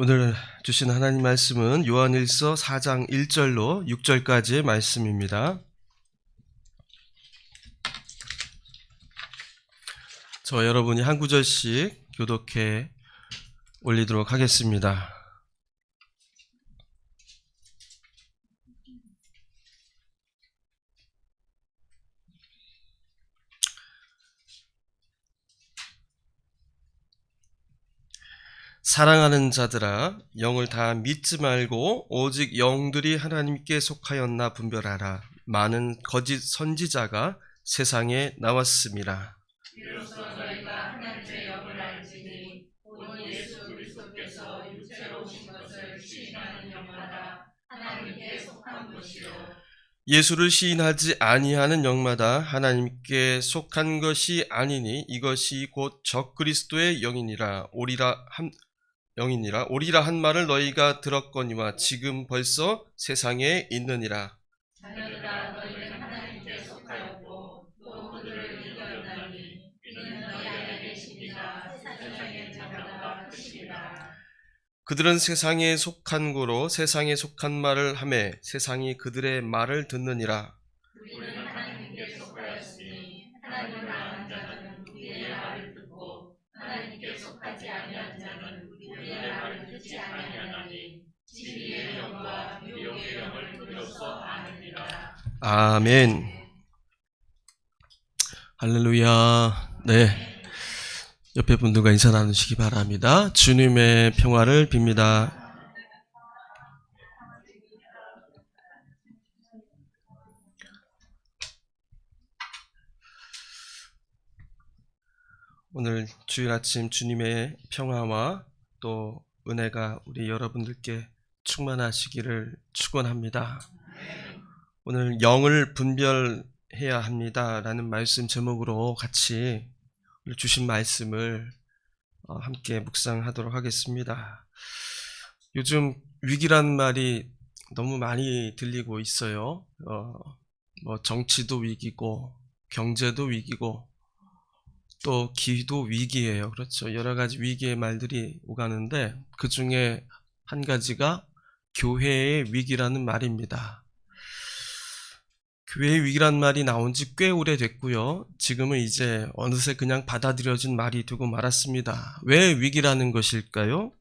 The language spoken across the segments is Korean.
오늘 주신 하나님 말씀은 요한일서 4장 1절로 6절까지의 말씀입니다. 저와 여러분이 한 구절씩 교독해 올리도록 하겠습니다. 사랑하는 자들아, 영을 다 믿지 말고 오직 영들이 하나님께 속하였나 분별하라. 많은 거짓 선지자가 세상에 나왔습니다. 이로써 너희가 하나님의 영을 알지니 곧 예수 그리스도께서 육체로 오신 것을 시인하는 영마다 하나님께 속한 것이요, 예수를 시인하지 아니하는 영마다 하나님께 속한 것이 아니니 이것이 곧 적그리스도의 영이니라. 오리라 한 말을 너희가 들었거니와 지금 벌써 세상에 있느니라. 자녀들아, 너희는 하나님께 속하였고 또 그들을 이겼나니 이는 너희 안에 계십니다. 세상의 자녀가 크시리라. 그들은 세상에 속한 고로 세상에 속한 말을 하매 세상이 그들의 말을 듣느니라. 우리는 하나님께 속하였으니 하나님을 아는 자는 우리의 말을 듣고 하나님께 속하지 아니한 자는 우리의 말을 듣지 아니하나니 진리의 영과 미혹의 영을 비로소 아느니라. 아멘. 할렐루야. 네. 옆에 분들과 인사 나누시기 바랍니다. 주님의 평화를 빕니다. 오늘 주일 아침 주님의 평화와 또 은혜가 우리 여러분들께 충만하시기를 축원합니다. 오늘 영을 분별해야 합니다라는 말씀 제목으로 같이 주신 말씀을 함께 묵상하도록 하겠습니다. 요즘 위기란 말이 너무 많이 들리고 있어요. 정치도 위기고 경제도 위기고 또 기도 위기예요. 그렇죠. 여러 가지 위기의 말들이 오가는데 그 중에 한 가지가 교회의 위기라는 말입니다. 교회의 위기란 말이 나온 지 꽤 오래됐고요. 지금은 이제 어느새 그냥 받아들여진 말이 되고 말았습니다. 왜 위기라는 것일까요?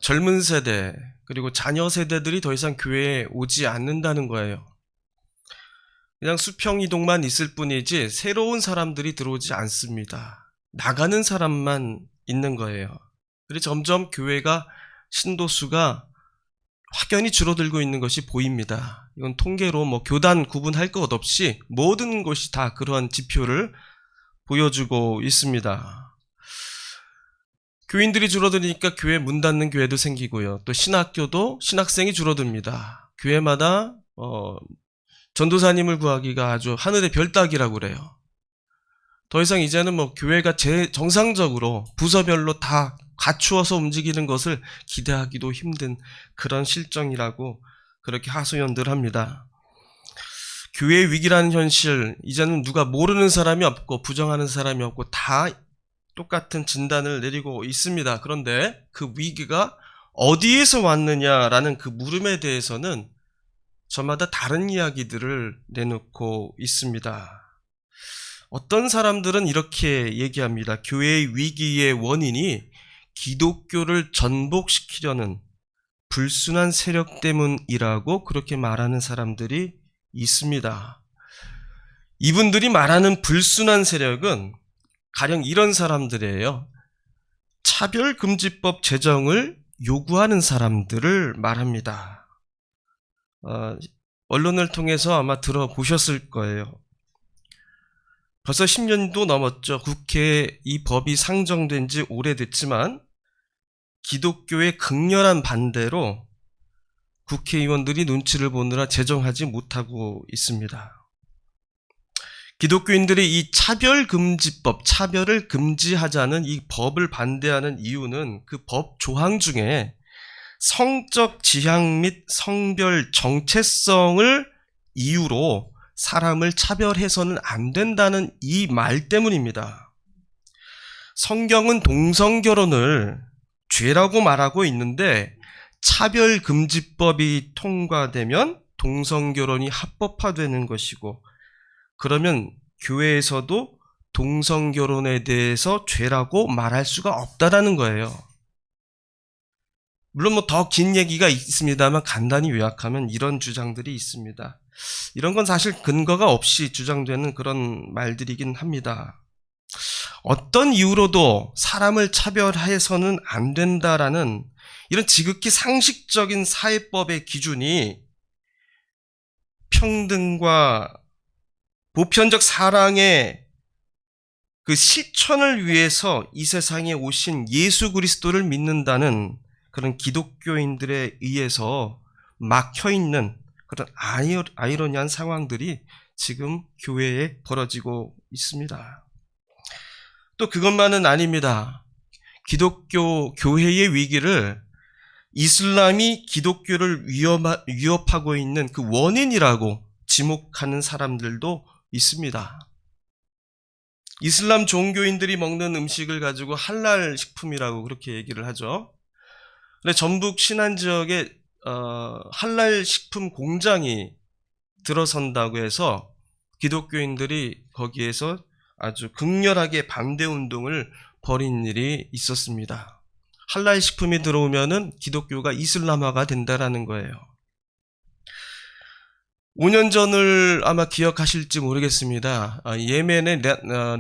젊은 세대 그리고 자녀 세대들이 더 이상 교회에 오지 않는다는 거예요. 그냥 수평 이동만 있을 뿐이지 새로운 사람들이 들어오지 않습니다. 나가는 사람만 있는 거예요. 그래서 점점 교회가 신도수가 확연히 줄어들고 있는 것이 보입니다. 이건 통계로 교단 구분할 것 없이 모든 곳이 다 그러한 지표를 보여주고 있습니다. 교인들이 줄어드니까 교회 문 닫는 교회도 생기고요. 또 신학교도 신학생이 줄어듭니다. 교회마다 전도사님을 구하기가 아주 하늘의 별 따기라고 그래요. 더 이상 이제는 교회가 정상적으로 부서별로 다 갖추어서 움직이는 것을 기대하기도 힘든 그런 실정이라고 그렇게 하소연들 합니다. 교회의 위기라는 현실, 이제는 누가 모르는 사람이 없고 부정하는 사람이 없고 다 똑같은 진단을 내리고 있습니다. 그런데 그 위기가 어디에서 왔느냐라는 그 물음에 대해서는 저마다 다른 이야기들을 내놓고 있습니다. 어떤 사람들은 이렇게 얘기합니다. 교회의 위기의 원인이 기독교를 전복시키려는 불순한 세력 때문이라고 그렇게 말하는 사람들이 있습니다. 이분들이 말하는 불순한 세력은 가령 이런 사람들이에요. 차별금지법 제정을 요구하는 사람들을 말합니다. 언론을 통해서 아마 들어보셨을 거예요. 벌써 10년도 넘었죠. 국회에 이 법이 상정된 지 오래됐지만 기독교의 극렬한 반대로 국회의원들이 눈치를 보느라 제정하지 못하고 있습니다. 기독교인들이 이 차별금지법, 차별을 금지하자는 이 법을 반대하는 이유는 그 법 조항 중에 성적 지향 및 성별 정체성을 이유로 사람을 차별해서는 안 된다는 이 말 때문입니다. 성경은 동성결혼을 죄라고 말하고 있는데 차별금지법이 통과되면 동성결혼이 합법화되는 것이고, 그러면 교회에서도 동성결혼에 대해서 죄라고 말할 수가 없다라는 거예요. 물론 뭐 더 긴 얘기가 있습니다만 간단히 요약하면 이런 주장들이 있습니다. 이런 건 사실 근거가 없이 주장되는 그런 말들이긴 합니다. 어떤 이유로도 사람을 차별해서는 안 된다라는 이런 지극히 상식적인 사회법의 기준이 평등과 보편적 사랑의 그 실천을 위해서 이 세상에 오신 예수 그리스도를 믿는다는 그런 기독교인들에 의해서 막혀있는 그런 아이러니한 상황들이 지금 교회에 벌어지고 있습니다. 또 그것만은 아닙니다. 기독교 교회의 위기를 이슬람이 기독교를 위협하고 있는 그 원인이라고 지목하는 사람들도 있습니다. 이슬람 종교인들이 먹는 음식을 가지고 할랄 식품이라고 그렇게 얘기를 하죠. 근데 전북 신안 지역에 할랄 식품 공장이 들어선다고 해서 기독교인들이 거기에서 아주 극렬하게 반대 운동을 벌인 일이 있었습니다. 할랄 식품이 들어오면은 기독교가 이슬람화가 된다라는 거예요. 5년 전을 아마 기억하실지 모르겠습니다. 예멘에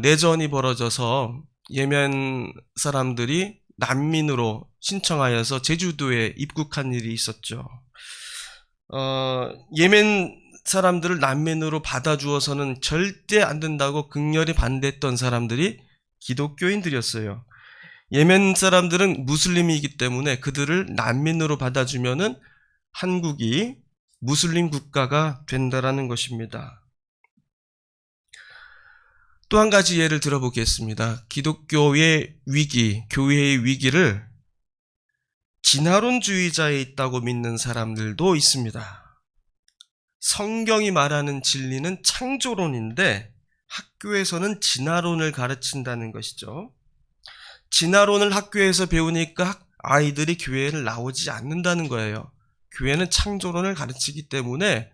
내전이 벌어져서 예멘 사람들이 난민으로 신청하여서 제주도에 입국한 일이 있었죠. 예멘 사람들을 난민으로 받아주어서는 절대 안 된다고 극렬히 반대했던 사람들이 기독교인들이었어요. 예멘 사람들은 무슬림이기 때문에 그들을 난민으로 받아주면은 한국이 무슬림 국가가 된다라는 것입니다. 또 한 가지 예를 들어보겠습니다. 기독교의 위기, 교회의 위기를 진화론주의자에 있다고 믿는 사람들도 있습니다. 성경이 말하는 진리는 창조론인데 학교에서는 진화론을 가르친다는 것이죠. 진화론을 학교에서 배우니까 아이들이 교회를 나오지 않는다는 거예요. 교회는 창조론을 가르치기 때문에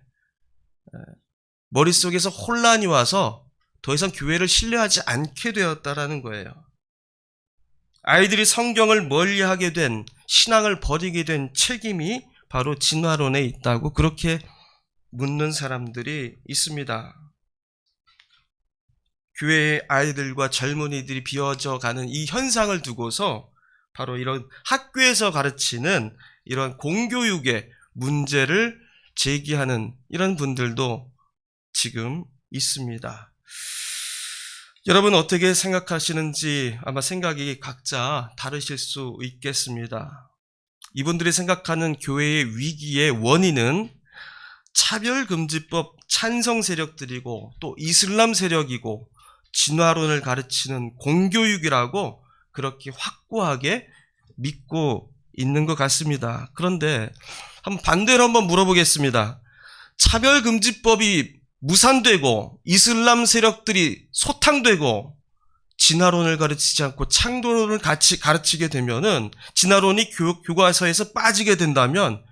머릿속에서 혼란이 와서 더 이상 교회를 신뢰하지 않게 되었다라는 거예요. 아이들이 성경을 멀리하게 된, 신앙을 버리게 된 책임이 바로 진화론에 있다고 그렇게 묻는 사람들이 있습니다. 교회의 아이들과 젊은이들이 비어져 가는 이 현상을 두고서 바로 이런 학교에서 가르치는 이런 공교육의 문제를 제기하는 이런 분들도 지금 있습니다. 여러분 어떻게 생각하시는지 아마 생각이 각자 다르실 수 있겠습니다. 이분들이 생각하는 교회의 위기의 원인은 차별금지법 찬성 세력들이고 또 이슬람 세력이고 진화론을 가르치는 공교육이라고 그렇게 확고하게 믿고 있는 것 같습니다. 그런데 반대로 한번 물어보겠습니다. 차별금지법이 무산되고 이슬람 세력들이 소탕되고 진화론을 가르치지 않고 창조론을 같이 가르치게 되면은 진화론이 교과서에서 빠지게 된다면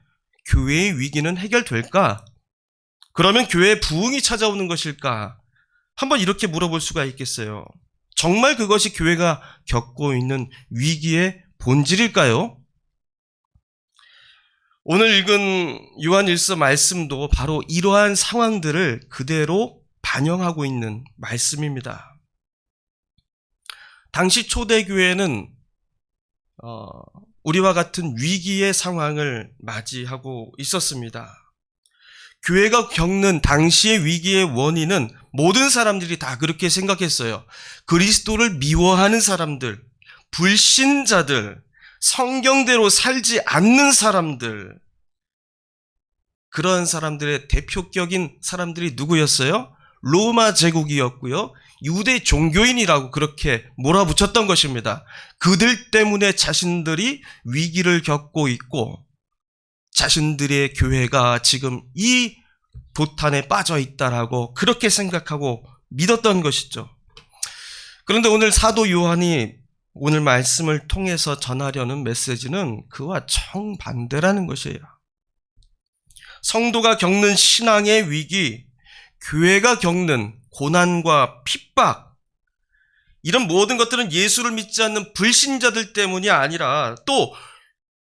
교회의 위기는 해결될까? 그러면 교회에 부흥이 찾아오는 것일까? 한번 이렇게 물어볼 수가 있겠어요. 정말 그것이 교회가 겪고 있는 위기의 본질일까요? 오늘 읽은 요한일서 말씀도 바로 이러한 상황들을 그대로 반영하고 있는 말씀입니다. 당시 초대교회는 우리와 같은 위기의 상황을 맞이하고 있었습니다. 교회가 겪는 당시의 위기의 원인은 모든 사람들이 다 그렇게 생각했어요. 그리스도를 미워하는 사람들, 불신자들, 성경대로 살지 않는 사람들, 그런 사람들의 대표격인 사람들이 누구였어요? 로마 제국이었고요. 유대 종교인이라고 그렇게 몰아붙였던 것입니다. 그들 때문에 자신들이 위기를 겪고 있고 자신들의 교회가 지금 이 도탄에 빠져 있다라고 그렇게 생각하고 믿었던 것이죠. 그런데 오늘 사도 요한이 오늘 말씀을 통해서 전하려는 메시지는 그와 정반대라는 것이에요. 성도가 겪는 신앙의 위기, 교회가 겪는 고난과 핍박, 이런 모든 것들은 예수를 믿지 않는 불신자들 때문이 아니라 또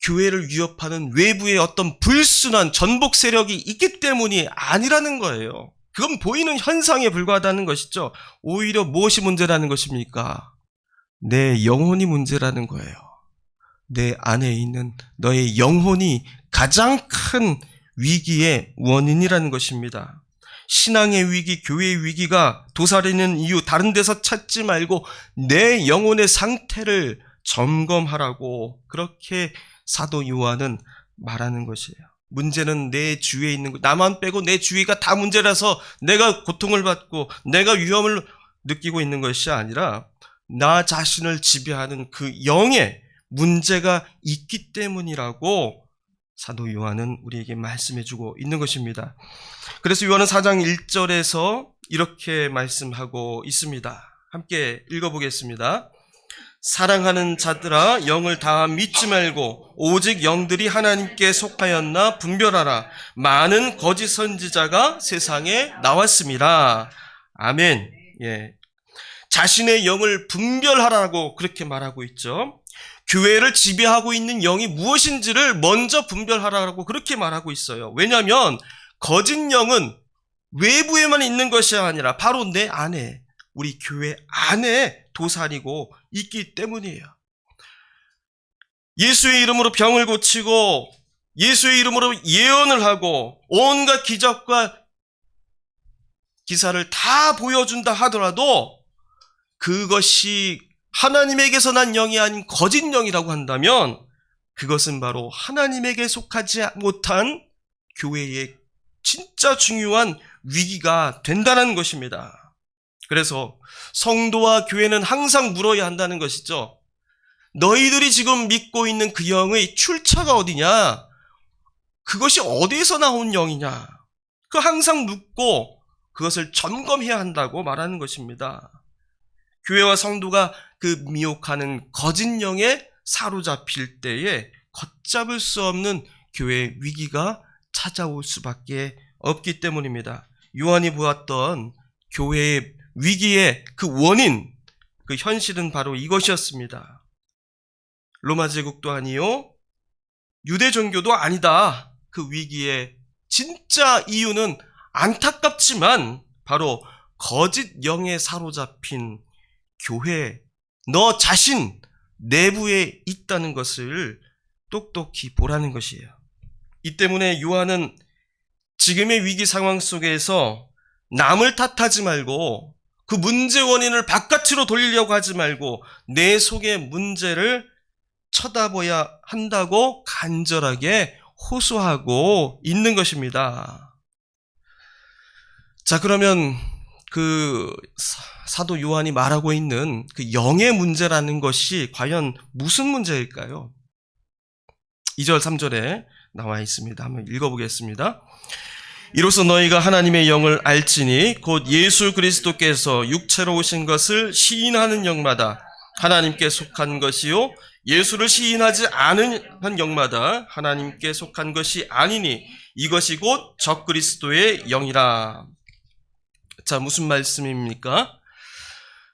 교회를 위협하는 외부의 어떤 불순한 전복 세력이 있기 때문이 아니라는 거예요. 그건 보이는 현상에 불과하다는 것이죠. 오히려 무엇이 문제라는 것입니까? 내 영혼이 문제라는 거예요. 내 안에 있는 너의 영혼이 가장 큰 위기의 원인이라는 것입니다. 신앙의 위기, 교회의 위기가 도사리는 이유 다른 데서 찾지 말고 내 영혼의 상태를 점검하라고 그렇게 사도 요한은 말하는 것이에요. 문제는 내 주위에 있는 것, 나만 빼고 내 주위가 다 문제라서 내가 고통을 받고 내가 위험을 느끼고 있는 것이 아니라 나 자신을 지배하는 그 영의 문제가 있기 때문이라고 사도 요한은 우리에게 말씀해주고 있는 것입니다. 그래서 요한은 4장 1절에서 이렇게 말씀하고 있습니다. 함께 읽어보겠습니다. 사랑하는 자들아, 영을 다 믿지 말고 오직 영들이 하나님께 속하였나 분별하라. 많은 거짓 선지자가 세상에 나왔습니다. 아멘. 예. 자신의 영을 분별하라고 그렇게 말하고 있죠. 교회를 지배하고 있는 영이 무엇인지를 먼저 분별하라고 그렇게 말하고 있어요. 왜냐하면 거짓 영은 외부에만 있는 것이 아니라 바로 내 안에, 우리 교회 안에 도사리고 있기 때문이에요. 예수의 이름으로 병을 고치고 예수의 이름으로 예언을 하고 온갖 기적과 기사를 다 보여준다 하더라도 그것이 하나님에게서 난 영이 아닌 거짓 영이라고 한다면 그것은 바로 하나님에게 속하지 못한 교회의 진짜 중요한 위기가 된다는 것입니다. 그래서 성도와 교회는 항상 물어야 한다는 것이죠. 너희들이 지금 믿고 있는 그 영의 출처가 어디냐? 그것이 어디에서 나온 영이냐? 그 항상 묻고 그것을 점검해야 한다고 말하는 것입니다. 교회와 성도가 그 미혹하는 거짓 영에 사로잡힐 때에 걷잡을 수 없는 교회의 위기가 찾아올 수밖에 없기 때문입니다. 요한이 보았던 교회의 위기의 그 원인, 그 현실은 바로 이것이었습니다. 로마 제국도 아니요, 유대 종교도 아니다. 그 위기의 진짜 이유는 안타깝지만 바로 거짓 영에 사로잡힌 교회, 너 자신 내부에 있다는 것을 똑똑히 보라는 것이에요. 이 때문에 요한은 지금의 위기 상황 속에서 남을 탓하지 말고 그 문제 원인을 바깥으로 돌리려고 하지 말고 내 속의 문제를 쳐다봐야 한다고 간절하게 호소하고 있는 것입니다. 자, 그러면 그 사도 요한이 말하고 있는 그 영의 문제라는 것이 과연 무슨 문제일까요? 2절 3절에 나와 있습니다. 한번 읽어보겠습니다. 이로써 너희가 하나님의 영을 알지니 곧 예수 그리스도께서 육체로 오신 것을 시인하는 영마다 하나님께 속한 것이요 예수를 시인하지 않은 영마다 하나님께 속한 것이 아니니 이것이 곧 적그리스도의 영이라. 자, 무슨 말씀입니까?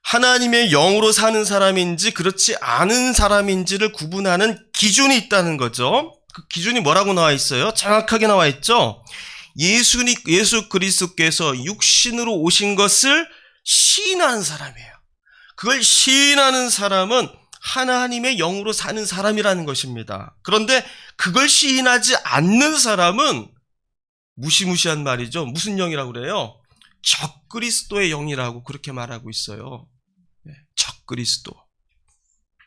하나님의 영으로 사는 사람인지 그렇지 않은 사람인지를 구분하는 기준이 있다는 거죠. 그 기준이 뭐라고 나와 있어요? 정확하게 나와 있죠. 예수 그리스도께서 육신으로 오신 것을 시인하는 사람이에요. 그걸 시인하는 사람은 하나님의 영으로 사는 사람이라는 것입니다. 그런데 그걸 시인하지 않는 사람은 무시무시한 말이죠. 무슨 영이라고 그래요? 적그리스도의 영이라고 그렇게 말하고 있어요. 적그리스도.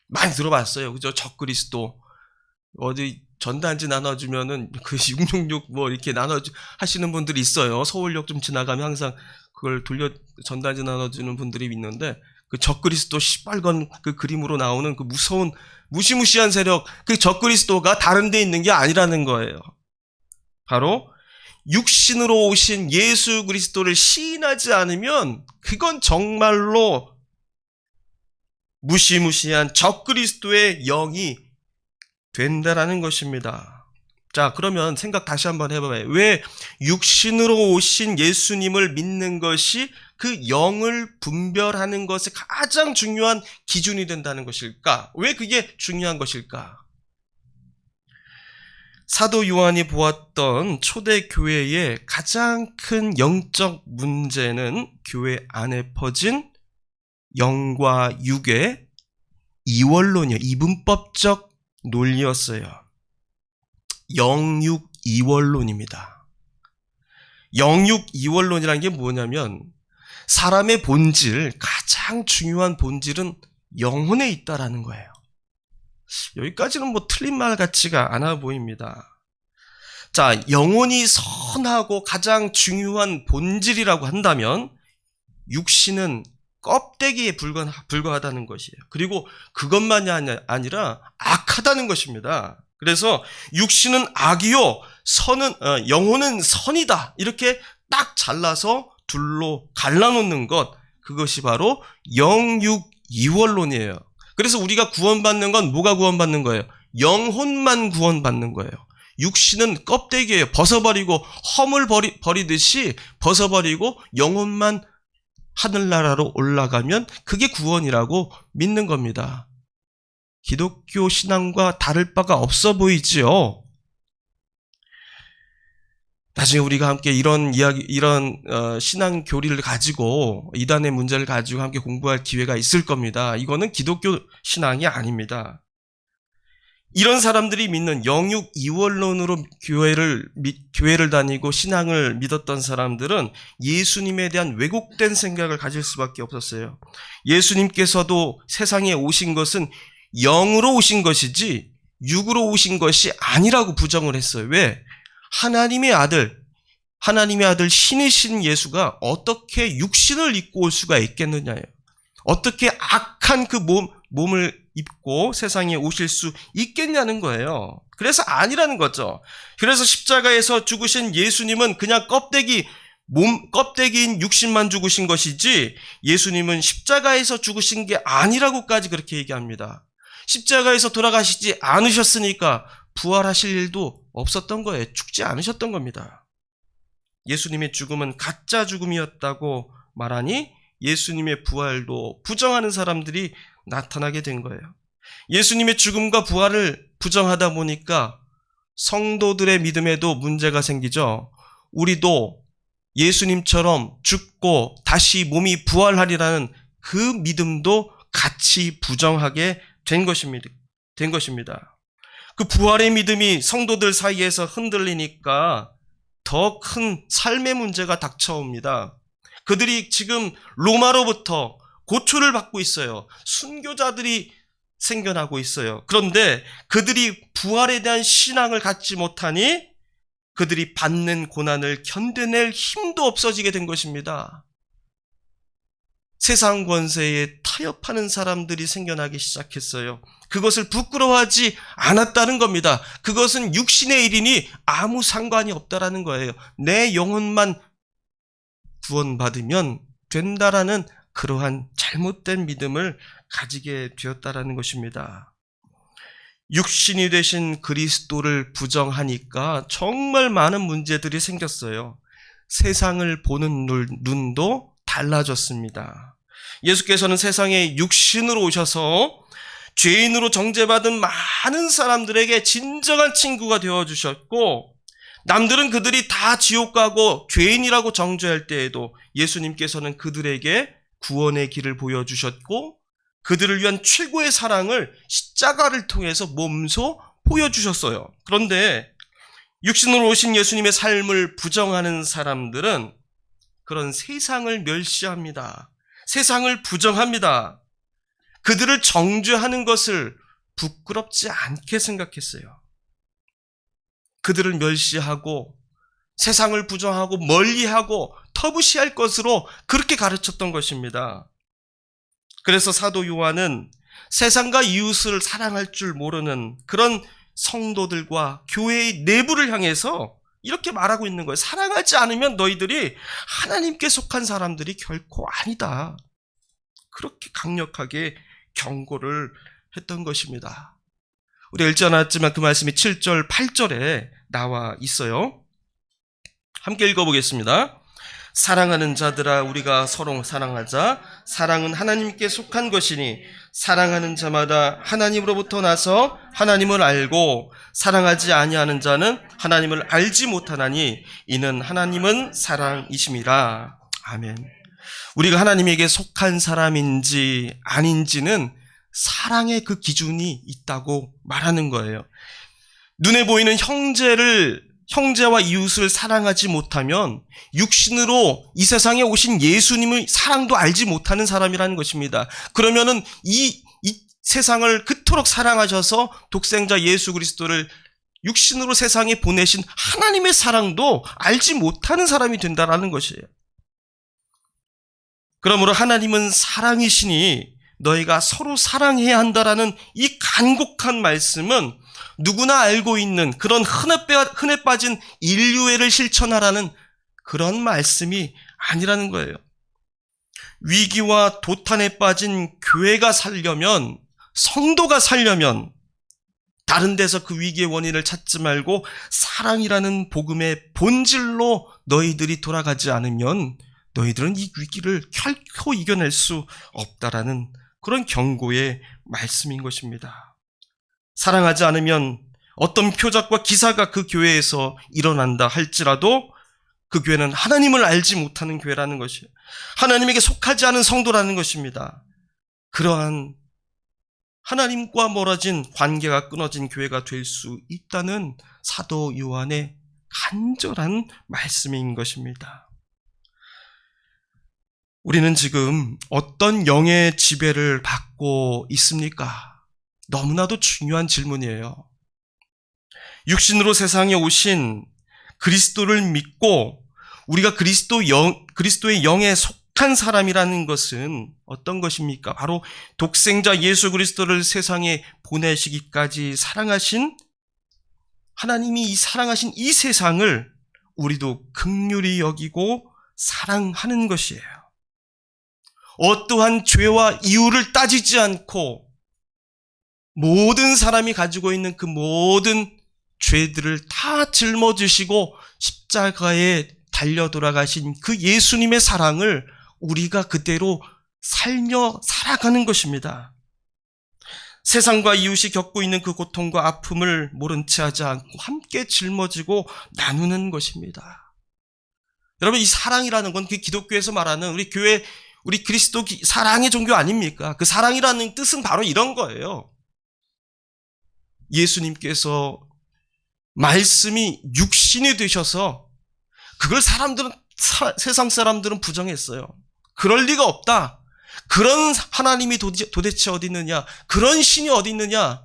많이 들어봤어요. 그죠? 적그리스도. 어디 전단지 나눠주면은 그 666 뭐 이렇게 하시는 분들이 있어요. 서울역 좀 지나가면 항상 그걸 전단지 나눠주는 분들이 있는데 그 적그리스도 시뻘건 그 그림으로 나오는 그 무서운 무시무시한 세력, 그 적그리스도가 다른 데 있는 게 아니라는 거예요. 바로 육신으로 오신 예수 그리스도를 시인하지 않으면 그건 정말로 무시무시한 적그리스도의 영이 된다라는 것입니다. 자, 그러면 생각 다시 한번 해봐요. 왜 육신으로 오신 예수님을 믿는 것이 그 영을 분별하는 것에 가장 중요한 기준이 된다는 것일까? 왜 그게 중요한 것일까? 사도 요한이 보았던 초대 교회의 가장 큰 영적 문제는 교회 안에 퍼진 영과 육의 이원론이요, 이분법적 논리였어요. 영육 이원론입니다. 영육 이원론이라는 게 뭐냐면 사람의 본질, 가장 중요한 본질은 영혼에 있다라는 거예요. 여기까지는 뭐 틀린 말 같지가 않아 보입니다. 자, 영혼이 선하고 가장 중요한 본질이라고 한다면 육신은 껍데기에 불과하다는 것이에요. 그리고 그것만이 아니라 악하다는 것입니다. 그래서 육신은 악이요, 영혼은 선이다. 이렇게 딱 잘라서 둘로 갈라놓는 것, 그것이 바로 영육이원론이에요. 그래서 우리가 구원받는 건 뭐가 구원받는 거예요? 영혼만 구원받는 거예요. 육신은 껍데기예요. 벗어버리고 험을 버리듯이 벗어버리고 영혼만 하늘나라로 올라가면 그게 구원이라고 믿는 겁니다. 기독교 신앙과 다를 바가 없어 보이지요. 나중에 우리가 함께 이런 신앙 교리를 가지고 이단의 문제를 가지고 함께 공부할 기회가 있을 겁니다. 이거는 기독교 신앙이 아닙니다. 이런 사람들이 믿는 영육 이원론으로 교회를 다니고 신앙을 믿었던 사람들은 예수님에 대한 왜곡된 생각을 가질 수밖에 없었어요. 예수님께서도 세상에 오신 것은 영으로 오신 것이지 육으로 오신 것이 아니라고 부정을 했어요. 왜? 하나님의 아들 신이신 예수가 어떻게 육신을 입고 올 수가 있겠느냐요. 어떻게 악한 그 몸을 입고 세상에 오실 수 있겠냐는 거예요. 그래서 아니라는 거죠. 그래서 십자가에서 죽으신 예수님은 그냥 껍데기인 육신만 죽으신 것이지 예수님은 십자가에서 죽으신 게 아니라고까지 그렇게 얘기합니다. 십자가에서 돌아가시지 않으셨으니까 부활하실 일도 없었던 거예요. 죽지 않으셨던 겁니다. 예수님의 죽음은 가짜 죽음이었다고 말하니 예수님의 부활도 부정하는 사람들이 나타나게 된 거예요. 예수님의 죽음과 부활을 부정하다 보니까 성도들의 믿음에도 문제가 생기죠. 우리도 예수님처럼 죽고 다시 몸이 부활하리라는 그 믿음도 같이 부정하게 된 것입니다. 그 부활의 믿음이 성도들 사이에서 흔들리니까 더 큰 삶의 문제가 닥쳐옵니다. 그들이 지금 로마로부터 고초를 받고 있어요. 순교자들이 생겨나고 있어요. 그런데 그들이 부활에 대한 신앙을 갖지 못하니 그들이 받는 고난을 견뎌낼 힘도 없어지게 된 것입니다. 세상 권세에 타협하는 사람들이 생겨나기 시작했어요. 그것을 부끄러워하지 않았다는 겁니다. 그것은 육신의 일이니 아무 상관이 없다라는 거예요. 내 영혼만 구원받으면 된다라는 그러한 잘못된 믿음을 가지게 되었다라는 것입니다. 육신이 되신 그리스도를 부정하니까 정말 많은 문제들이 생겼어요. 세상을 보는 눈도 달라졌습니다. 예수께서는 세상에 육신으로 오셔서 죄인으로 정죄받은 많은 사람들에게 진정한 친구가 되어주셨고, 남들은 그들이 다 지옥 가고 죄인이라고 정죄할 때에도 예수님께서는 그들에게 구원의 길을 보여주셨고, 그들을 위한 최고의 사랑을 십자가를 통해서 몸소 보여주셨어요. 그런데 육신으로 오신 예수님의 삶을 부정하는 사람들은 그런 세상을 멸시합니다. 세상을 부정합니다. 그들을 정죄하는 것을 부끄럽지 않게 생각했어요. 그들을 멸시하고 세상을 부정하고 멀리하고 터부시할 것으로 그렇게 가르쳤던 것입니다. 그래서 사도 요한은 세상과 이웃을 사랑할 줄 모르는 그런 성도들과 교회의 내부를 향해서 이렇게 말하고 있는 거예요. 사랑하지 않으면 너희들이 하나님께 속한 사람들이 결코 아니다. 그렇게 강력하게 경고를 했던 것입니다. 우리가 읽지 않았지만 그 말씀이 7절, 8절에 나와 있어요. 함께 읽어보겠습니다. 사랑하는 자들아 우리가 서로 사랑하자. 사랑은 하나님께 속한 것이니 사랑하는 자마다 하나님으로부터 나서 하나님을 알고 사랑하지 아니하는 자는 하나님을 알지 못하나니 이는 하나님은 사랑이심이라. 아멘. 우리가 하나님에게 속한 사람인지 아닌지는 사랑의 그 기준이 있다고 말하는 거예요. 눈에 보이는 형제와 이웃을 사랑하지 못하면 육신으로 이 세상에 오신 예수님의 사랑도 알지 못하는 사람이라는 것입니다. 그러면은 이 세상을 그토록 사랑하셔서 독생자 예수 그리스도를 육신으로 세상에 보내신 하나님의 사랑도 알지 못하는 사람이 된다라는 것이에요. 그러므로 하나님은 사랑이시니 너희가 서로 사랑해야 한다라는 이 간곡한 말씀은 누구나 알고 있는 그런 흔해 빠진 인류애를 실천하라는 그런 말씀이 아니라는 거예요. 위기와 도탄에 빠진 교회가 살려면, 성도가 살려면 다른 데서 그 위기의 원인을 찾지 말고 사랑이라는 복음의 본질로 너희들이 돌아가지 않으면 너희들은 이 위기를 결코 이겨낼 수 없다라는 그런 경고의 말씀인 것입니다. 사랑하지 않으면 어떤 표적과 기사가 그 교회에서 일어난다 할지라도 그 교회는 하나님을 알지 못하는 교회라는 것이에요. 하나님에게 속하지 않은 성도라는 것입니다. 그러한 하나님과 멀어진 관계가 끊어진 교회가 될 수 있다는 사도 요한의 간절한 말씀인 것입니다. 우리는 지금 어떤 영의 지배를 받고 있습니까? 너무나도 중요한 질문이에요. 육신으로 세상에 오신 그리스도를 믿고 우리가 그리스도의 영에 속한 사람이라는 것은 어떤 것입니까? 바로 독생자 예수 그리스도를 세상에 보내시기까지 사랑하신 하나님이 사랑하신 이 세상을 우리도 긍휼히 여기고 사랑하는 것이에요. 어떠한 죄와 이유를 따지지 않고 모든 사람이 가지고 있는 그 모든 죄들을 다 짊어지시고 십자가에 달려 돌아가신 그 예수님의 사랑을 우리가 그대로 살며 살아가는 것입니다. 세상과 이웃이 겪고 있는 그 고통과 아픔을 모른 채 하지 않고 함께 짊어지고 나누는 것입니다. 여러분, 이 사랑이라는 건 그 기독교에서 말하는 우리 그리스도 사랑의 종교 아닙니까? 그 사랑이라는 뜻은 바로 이런 거예요. 예수님께서 말씀이 육신이 되셔서 그걸 세상 사람들은 부정했어요. 그럴 리가 없다. 그런 하나님이 도대체 어디 있느냐? 그런 신이 어디 있느냐?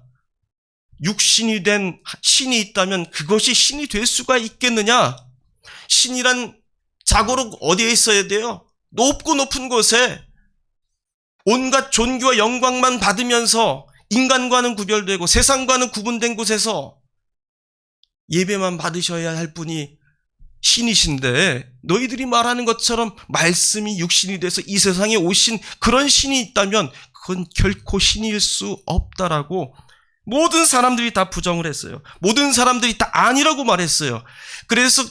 육신이 된 신이 있다면 그것이 신이 될 수가 있겠느냐? 신이란 자고로 어디에 있어야 돼요? 높고 높은 곳에 온갖 존귀와 영광만 받으면서 인간과는 구별되고 세상과는 구분된 곳에서 예배만 받으셔야 할 분이 신이신데, 너희들이 말하는 것처럼 말씀이 육신이 돼서 이 세상에 오신 그런 신이 있다면 그건 결코 신일 수 없다라고 모든 사람들이 다 부정을 했어요. 모든 사람들이 다 아니라고 말했어요. 그래서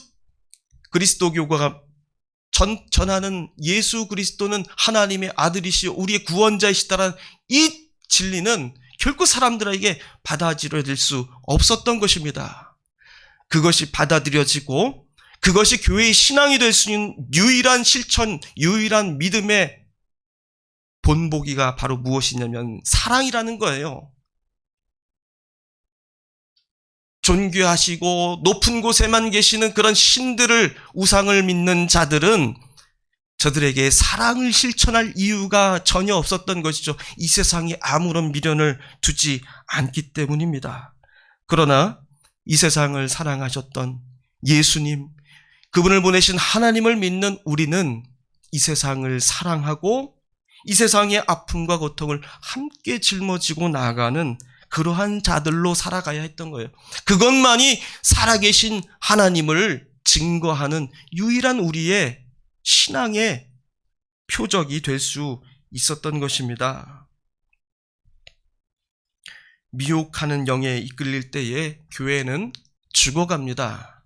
그리스도교가 전하는 예수 그리스도는 하나님의 아들이시요 우리의 구원자이시다라는 이 진리는 결코 사람들에게 받아들여질 수 없었던 것입니다. 그것이 받아들여지고 그것이 교회의 신앙이 될 수 있는 유일한 실천, 유일한 믿음의 본보기가 바로 무엇이냐면 사랑이라는 거예요. 존귀하시고 높은 곳에만 계시는 그런 신들을, 우상을 믿는 자들은 저들에게 사랑을 실천할 이유가 전혀 없었던 것이죠. 이 세상에 아무런 미련을 두지 않기 때문입니다. 그러나 이 세상을 사랑하셨던 예수님, 그분을 보내신 하나님을 믿는 우리는 이 세상을 사랑하고 이 세상의 아픔과 고통을 함께 짊어지고 나아가는 그러한 자들로 살아가야 했던 거예요. 그것만이 살아계신 하나님을 증거하는 유일한 우리의 신앙의 표적이 될 수 있었던 것입니다. 미혹하는 영에 이끌릴 때에 교회는 죽어갑니다.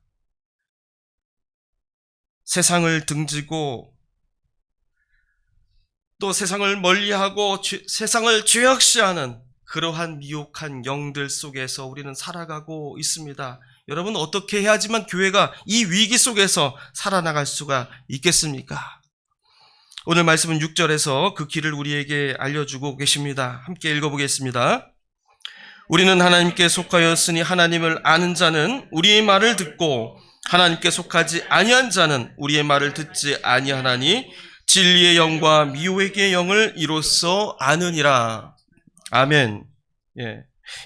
세상을 등지고 또 세상을 멀리하고 세상을 죄악시하는 그러한 미혹한 영들 속에서 우리는 살아가고 있습니다. 여러분, 어떻게 해야지만 교회가 이 위기 속에서 살아나갈 수가 있겠습니까? 오늘 말씀은 6절에서 그 길을 우리에게 알려주고 계십니다. 함께 읽어보겠습니다. 우리는 하나님께 속하였으니 하나님을 아는 자는 우리의 말을 듣고 하나님께 속하지 아니한 자는 우리의 말을 듣지 아니하나니 진리의 영과 미혹의 영을 이로써 아느니라. 아멘.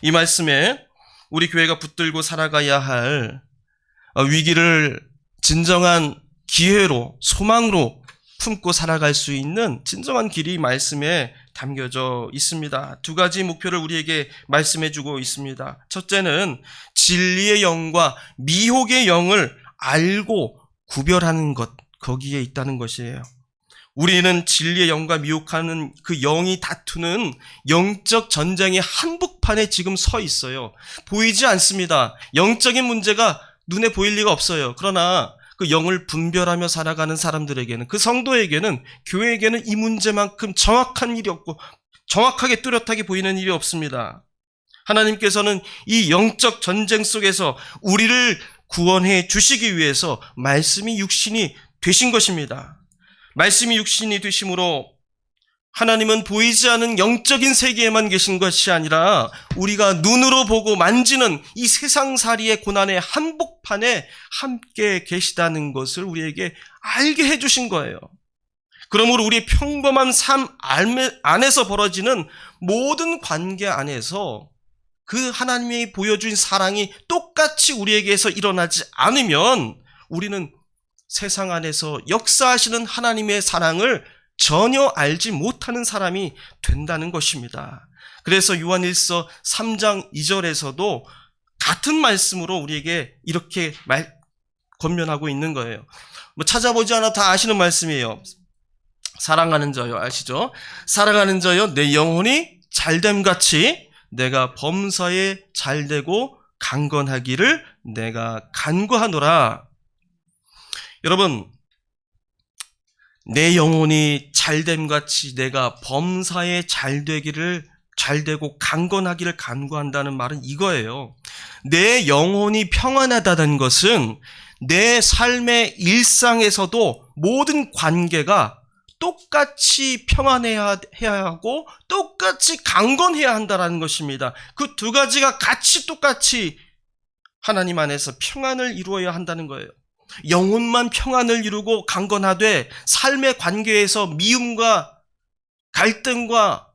이 말씀에 우리 교회가 붙들고 살아가야 할 위기를 진정한 기회로, 소망으로 품고 살아갈 수 있는 진정한 길이 말씀에 담겨져 있습니다. 두 가지 목표를 우리에게 말씀해 주고 있습니다. 첫째는 진리의 영과 미혹의 영을 알고 구별하는 것, 거기에 있다는 것이에요. 우리는 진리의 영과 미혹하는 그 영이 다투는 영적 전쟁의 한복판에 지금 서 있어요. 보이지 않습니다. 영적인 문제가 눈에 보일 리가 없어요. 그러나 그 영을 분별하며 살아가는 사람들에게는, 그 성도에게는, 교회에게는 이 문제만큼 정확한 일이 없고 정확하게 뚜렷하게 보이는 일이 없습니다. 하나님께서는 이 영적 전쟁 속에서 우리를 구원해 주시기 위해서 말씀이 육신이 되신 것입니다. 말씀이 육신이 되심으로 하나님은 보이지 않은 영적인 세계에만 계신 것이 아니라 우리가 눈으로 보고 만지는 이 세상살이의 고난의 한복판에 함께 계시다는 것을 우리에게 알게 해주신 거예요. 그러므로 우리의 평범한 삶 안에서 벌어지는 모든 관계 안에서 그 하나님이 보여준 사랑이 똑같이 우리에게서 일어나지 않으면 우리는 세상 안에서 역사하시는 하나님의 사랑을 전혀 알지 못하는 사람이 된다는 것입니다. 그래서 요한일서 3장 2절에서도 같은 말씀으로 우리에게 이렇게 권면하고 있는 거예요. 찾아보지 않아도 다 아시는 말씀이에요. 사랑하는 자여, 아시죠? 사랑하는 자여, 내 영혼이 잘됨같이 내가 범사에 잘되고 강건하기를 내가 간구하노라. 여러분, 내 영혼이 잘됨같이 내가 범사에 잘되고 강건하기를 간구한다는 말은 이거예요. 내 영혼이 평안하다는 것은 내 삶의 일상에서도 모든 관계가 똑같이 평안해야 하고 똑같이 강건해야 한다는 것입니다. 그 두 가지가 같이 똑같이 하나님 안에서 평안을 이루어야 한다는 거예요. 영혼만 평안을 이루고 강건하되 삶의 관계에서 미움과 갈등과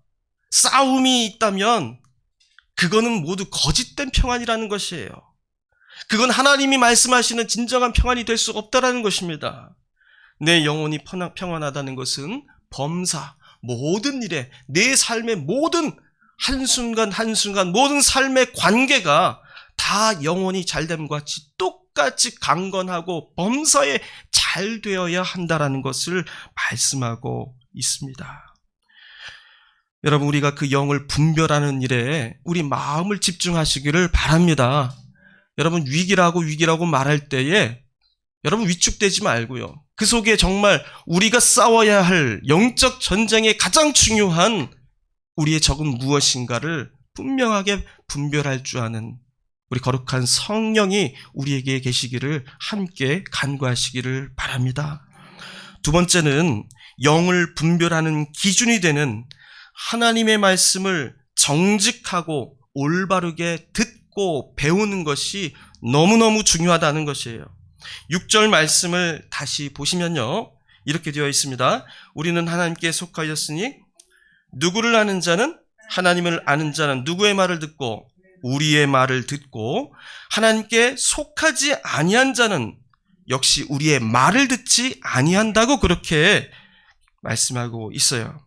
싸움이 있다면 그거는 모두 거짓된 평안이라는 것이에요. 그건 하나님이 말씀하시는 진정한 평안이 될 수 없다라는 것입니다. 내 영혼이 평안하다는 것은 범사, 모든 일에, 내 삶의 모든 한순간 한순간 모든 삶의 관계가 다 영혼이 잘됨과 같이 똑같이 강건하고 범사에 잘 되어야 한다라는 것을 말씀하고 있습니다. 여러분, 우리가 그 영을 분별하는 일에 우리 마음을 집중하시기를 바랍니다. 여러분, 위기라고 말할 때에 여러분 위축되지 말고요. 그 속에 정말 우리가 싸워야 할 영적 전쟁의 가장 중요한 우리의 적은 무엇인가를 분명하게 분별할 줄 아는 우리 거룩한 성령이 우리에게 계시기를 함께 간구하시기를 바랍니다. 두 번째는 영을 분별하는 기준이 되는 하나님의 말씀을 정직하고 올바르게 듣고 배우는 것이 너무너무 중요하다는 것이에요. 6절 말씀을 다시 보시면요, 이렇게 되어 있습니다. 우리는 하나님께 속하였으니 누구를 아는 자는 하나님을 아는 자는 누구의 말을 듣고 우리의 말을 듣고 하나님께 속하지 아니한 자는 역시 우리의 말을 듣지 아니한다고 그렇게 말씀하고 있어요.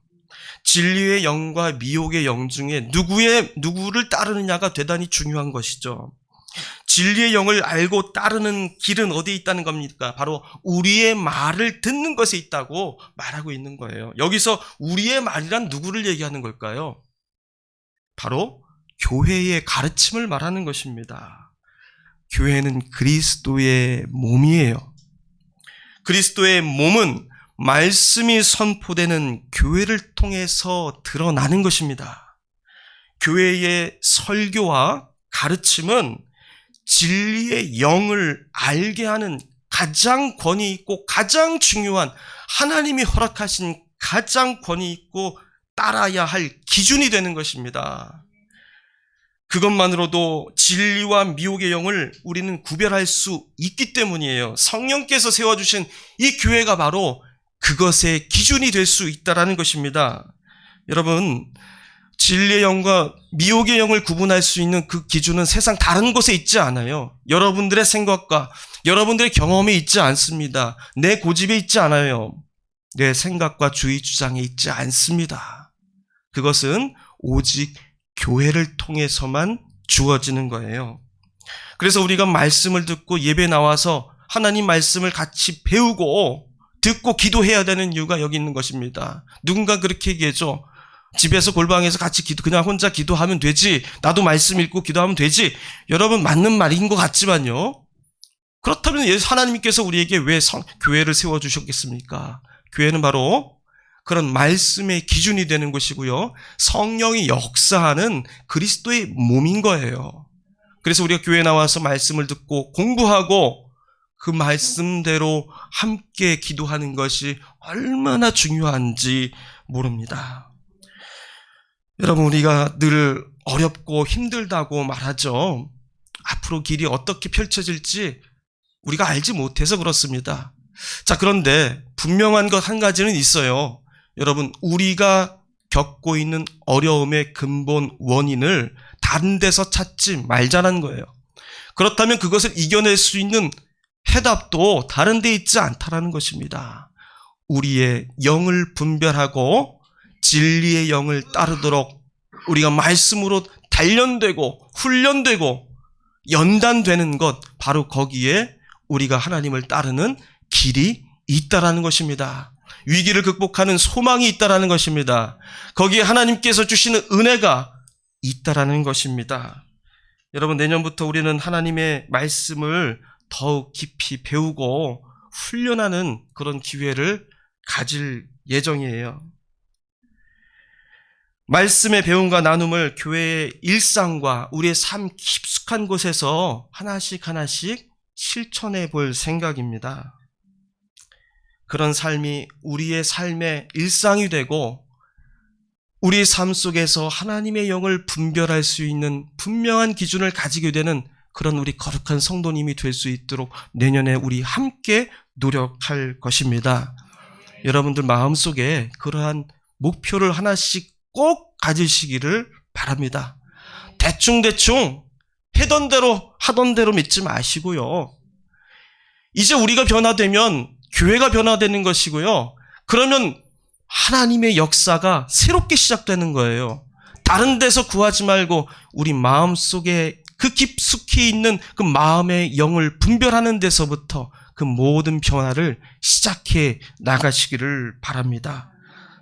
진리의 영과 미혹의 영 중에 누구를 따르느냐가 대단히 중요한 것이죠. 진리의 영을 알고 따르는 길은 어디에 있다는 겁니까? 바로 우리의 말을 듣는 것에 있다고 말하고 있는 거예요. 여기서 우리의 말이란 누구를 얘기하는 걸까요? 바로 교회의 가르침을 말하는 것입니다. 교회는 그리스도의 몸이에요. 그리스도의 몸은 말씀이 선포되는 교회를 통해서 드러나는 것입니다. 교회의 설교와 가르침은 진리의 영을 알게 하는 가장 권위 있고 가장 중요한, 하나님이 허락하신 가장 권위 있고 따라야 할 기준이 되는 것입니다. 그것만으로도 진리와 미혹의 영을 우리는 구별할 수 있기 때문이에요. 성령께서 세워주신 이 교회가 바로 그것의 기준이 될 수 있다는 것입니다. 여러분, 진리의 영과 미혹의 영을 구분할 수 있는 그 기준은 세상 다른 곳에 있지 않아요. 여러분들의 생각과 여러분들의 경험이 있지 않습니다. 내 고집에 있지 않아요. 내 생각과 주의 주장에 있지 않습니다. 그것은 오직 교회를 통해서만 주어지는 거예요. 그래서 우리가 말씀을 듣고 예배 나와서 하나님 말씀을 같이 배우고 듣고 기도해야 되는 이유가 여기 있는 것입니다. 누군가 그렇게 얘기해줘. 집에서 골방에서 같이 그냥 혼자 기도하면 되지. 나도 말씀 읽고 기도하면 되지. 여러분, 맞는 말인 것 같지만요. 그렇다면 하나님께서 우리에게 왜 교회를 세워주셨겠습니까? 교회는 바로 그런 말씀의 기준이 되는 것이고요. 성령이 역사하는 그리스도의 몸인 거예요. 그래서 우리가 교회에 나와서 말씀을 듣고 공부하고 그 말씀대로 함께 기도하는 것이 얼마나 중요한지 모릅니다. 여러분, 우리가 늘 어렵고 힘들다고 말하죠. 앞으로 길이 어떻게 펼쳐질지 우리가 알지 못해서 그렇습니다. 자, 그런데 분명한 것 한 가지는 있어요. 여러분, 우리가 겪고 있는 어려움의 근본 원인을 다른 데서 찾지 말자는 거예요. 그렇다면 그것을 이겨낼 수 있는 해답도 다른 데 있지 않다라는 것입니다. 우리의 영을 분별하고 진리의 영을 따르도록 우리가 말씀으로 단련되고 훈련되고 연단되는 것, 바로 거기에 우리가 하나님을 따르는 길이 있다라는 것입니다. 위기를 극복하는 소망이 있다라는 것입니다. 거기에 하나님께서 주시는 은혜가 있다라는 것입니다. 여러분, 내년부터 우리는 하나님의 말씀을 더욱 깊이 배우고 훈련하는 그런 기회를 가질 예정이에요. 말씀의 배움과 나눔을 교회의 일상과 우리의 삶 깊숙한 곳에서 하나씩 실천해 볼 생각입니다. 그런 삶이 우리의 삶의 일상이 되고 우리의 삶 속에서 하나님의 영을 분별할 수 있는 분명한 기준을 가지게 되는 그런 우리 거룩한 성도님이 될 수 있도록 내년에 우리 함께 노력할 것입니다. 여러분들 마음속에 그러한 목표를 하나씩 꼭 가지시기를 바랍니다. 대충 하던 대로 믿지 마시고요. 이제 우리가 변화되면 교회가 변화되는 것이고요. 그러면 하나님의 역사가 새롭게 시작되는 거예요. 다른 데서 구하지 말고 우리 마음속에 그 깊숙이 있는 그 마음의 영을 분별하는 데서부터 그 모든 변화를 시작해 나가시기를 바랍니다.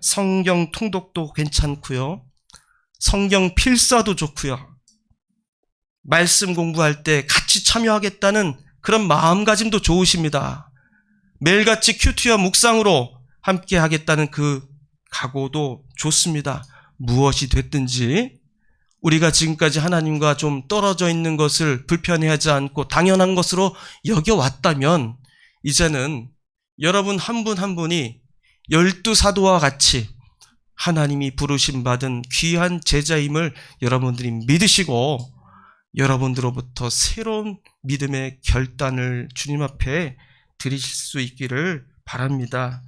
성경 통독도 괜찮고요. 성경 필사도 좋고요. 말씀 공부할 때 같이 참여하겠다는 그런 마음가짐도 좋으십니다. 매일같이 큐티와 묵상으로 함께 하겠다는 그 각오도 좋습니다. 무엇이 됐든지 우리가 지금까지 하나님과 좀 떨어져 있는 것을 불편해하지 않고 당연한 것으로 여겨왔다면 이제는 여러분 한 분 한 분이 12사도와 같이 하나님이 부르심 받은 귀한 제자임을 여러분들이 믿으시고 여러분들로부터 새로운 믿음의 결단을 주님 앞에 드리실 수 있기를 바랍니다.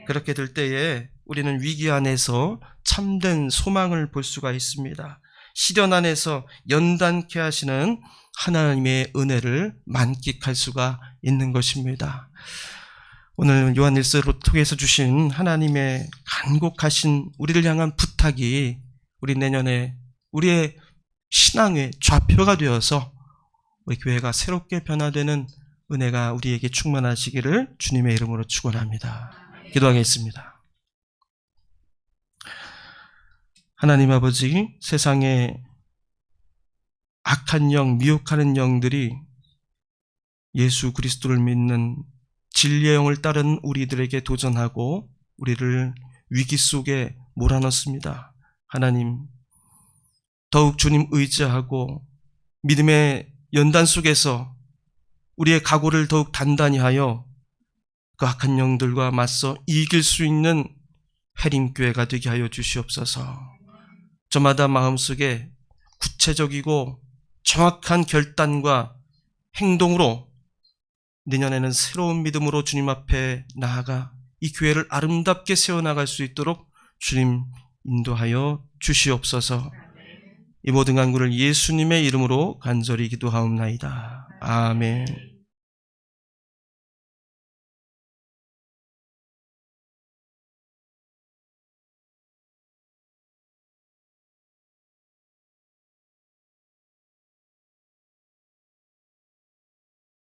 그렇게 될 때에 우리는 위기 안에서 참된 소망을 볼 수가 있습니다. 시련 안에서 연단케 하시는 하나님의 은혜를 만끽할 수가 있는 것입니다. 오늘 요한일서를 통해서 주신 하나님의 간곡하신 우리를 향한 부탁이 우리 내년에 우리의 신앙의 좌표가 되어서 우리 교회가 새롭게 변화되는 은혜가 우리에게 충만하시기를 주님의 이름으로 축원합니다. 기도하겠습니다. 하나님 아버지, 세상에 악한 영, 미혹하는 영들이 예수 그리스도를 믿는 진리의 영을 따른 우리들에게 도전하고 우리를 위기 속에 몰아넣습니다. 하나님, 더욱 주님 의지하고 믿음의 연단 속에서 우리의 각오를 더욱 단단히 하여 그 악한 영들과 맞서 이길 수 있는 해림교회가 되게 하여 주시옵소서. 저마다 마음속에 구체적이고 정확한 결단과 행동으로 내년에는 새로운 믿음으로 주님 앞에 나아가 이 교회를 아름답게 세워나갈 수 있도록 주님 인도하여 주시옵소서. 이 모든 간구를 예수님의 이름으로 간절히 기도하옵나이다. 아멘.